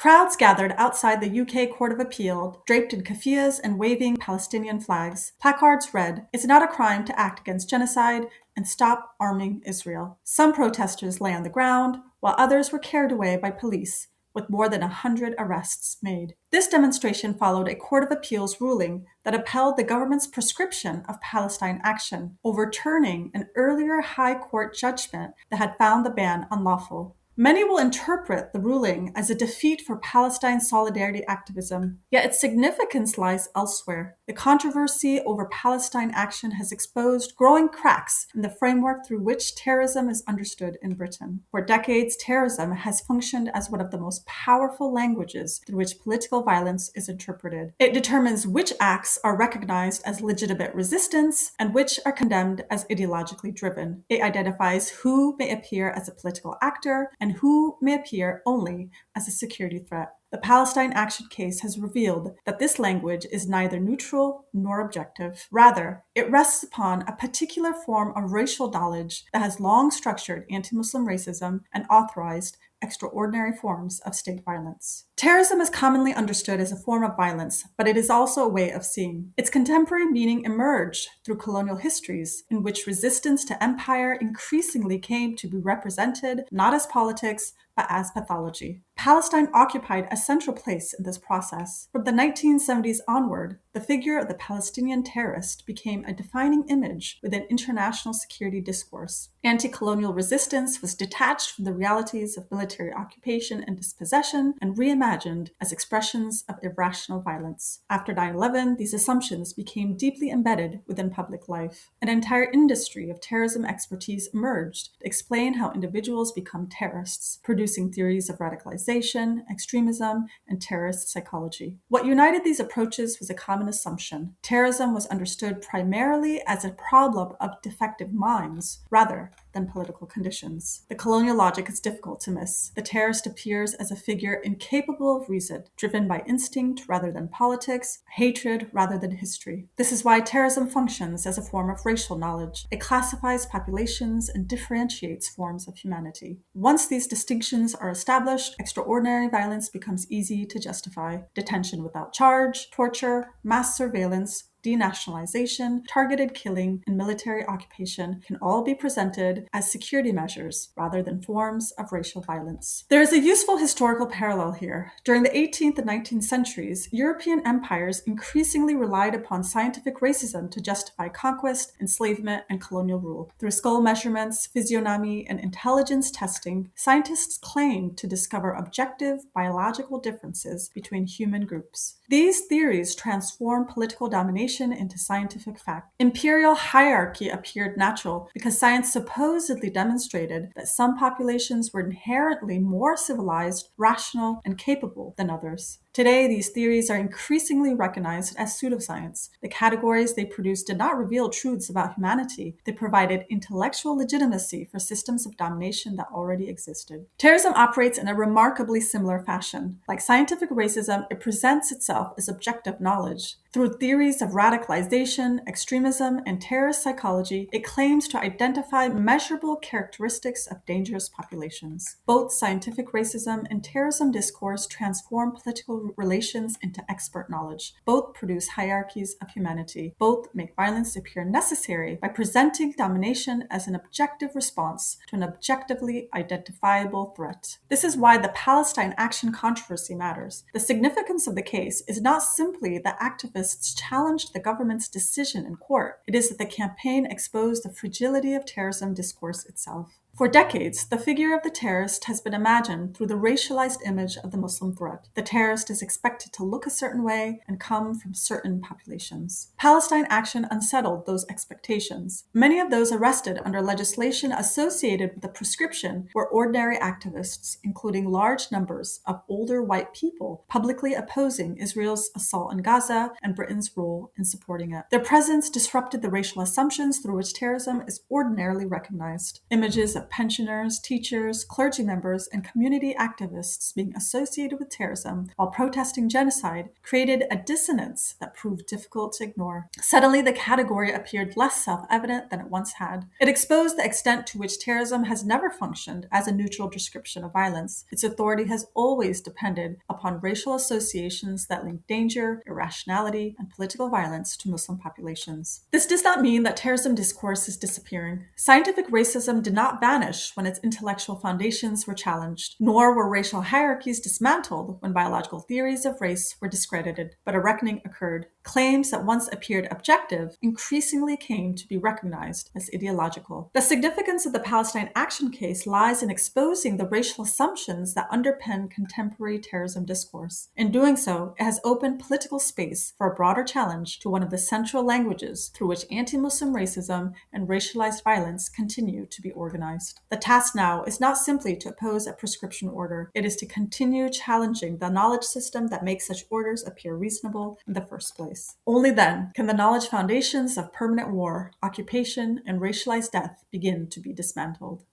Crowds gathered outside the UK Court of Appeal, draped in keffiyehs and waving Palestinian flags. Placards read, "It's not a crime to act against genocide," and "Stop arming Israel." Some protesters lay on the ground, while others were carried away by police, with more than 100 arrests made. This demonstration followed a Court of Appeals ruling that upheld the government's prescription of Palestine Action, overturning an earlier High Court judgment that had found the ban unlawful. Many will interpret the ruling as a defeat for Palestine solidarity activism, yet its significance lies elsewhere. The controversy over Palestine Action has exposed growing cracks in the framework through which terrorism is understood in Britain. For decades, terrorism has functioned as one of the most powerful languages through which political violence is interpreted. It determines which acts are recognized as legitimate resistance and which are condemned as ideologically driven. It identifies who may appear as a political actor and who may appear only as a security threat. The Palestine Action case has revealed that this language is neither neutral nor objective. Rather, it rests upon a particular form of racial knowledge that has long structured anti-Muslim racism and authorized extraordinary forms of state violence. Terrorism is commonly understood as a form of violence, but it is also a way of seeing. Its contemporary meaning emerged through colonial histories, in which resistance to empire increasingly came to be represented not as politics, but as pathology. Palestine occupied a central place in this process. From the 1970s onward, the figure of the Palestinian terrorist became a defining image within international security discourse. Anti-colonial resistance was detached from the realities of military occupation and dispossession and reimagined as expressions of irrational violence. After 9/11, these assumptions became deeply embedded within public life. An entire industry of terrorism expertise emerged to explain how individuals become terrorists, producing theories of radicalization, extremism, and terrorist psychology. What united these approaches was a common assumption. Terrorism was understood primarily as a problem of defective minds, rather than political conditions. The colonial logic is difficult to miss. The terrorist appears as a figure incapable of reason, driven by instinct rather than politics, hatred rather than history. This is why terrorism functions as a form of racial knowledge. It classifies populations and differentiates forms of humanity. Once these distinctions are established, extraordinary violence becomes easy to justify. Detention without charge, torture, mass surveillance, denationalization, targeted killing, and military occupation can all be presented as security measures rather than forms of racial violence. There is a useful historical parallel here. During the 18th and 19th centuries, European empires increasingly relied upon scientific racism to justify conquest, enslavement, and colonial rule. Through skull measurements, physiognomy, and intelligence testing, scientists claimed to discover objective biological differences between human groups. These theories transformed political domination into scientific fact. Imperial hierarchy appeared natural because science supposedly demonstrated that some populations were inherently more civilized, rational, and capable than others. Today, these theories are increasingly recognized as pseudoscience. The categories they produced did not reveal truths about humanity. They provided intellectual legitimacy for systems of domination that already existed. Terrorism operates in a remarkably similar fashion. Like scientific racism, it presents itself as objective knowledge. Through theories of radicalization, extremism, and terrorist psychology, it claims to identify measurable characteristics of dangerous populations. Both scientific racism and terrorism discourse transform political relations into expert knowledge. Both produce hierarchies of humanity. Both make violence appear necessary by presenting domination as an objective response to an objectively identifiable threat. This is why the Palestine Action controversy matters. The significance of the case is not simply that activists challenged the government's decision in court. It is that the campaign exposed the fragility of terrorism discourse itself. For decades, the figure of the terrorist has been imagined through the racialized image of the Muslim threat. The terrorist is expected to look a certain way and come from certain populations. Palestine Action unsettled those expectations. Many of those arrested under legislation associated with the prescription were ordinary activists, including large numbers of older white people publicly opposing Israel's assault on Gaza and Britain's role in supporting it. Their presence disrupted the racial assumptions through which terrorism is ordinarily recognized. Images of of pensioners, teachers, clergy members, and community activists being associated with terrorism while protesting genocide created a dissonance that proved difficult to ignore. Suddenly, the category appeared less self-evident than it once had. It exposed the extent to which terrorism has never functioned as a neutral description of violence. Its authority has always depended upon racial associations that link danger, irrationality, and political violence to Muslim populations. This does not mean that terrorism discourse is disappearing. Scientific racism did not vanish when its intellectual foundations were challenged, nor were racial hierarchies dismantled when biological theories of race were discredited, but a reckoning occurred. Claims that once appeared objective increasingly came to be recognized as ideological. The significance of the Palestine Action case lies in exposing the racial assumptions that underpin contemporary terrorism discourse. In doing so, it has opened political space for a broader challenge to one of the central languages through which anti-Muslim racism and racialized violence continue to be organized. The task now is not simply to oppose a prescription order, it is to continue challenging the knowledge system that makes such orders appear reasonable in the first place. Only then can the knowledge foundations of permanent war, occupation, and racialized death begin to be dismantled.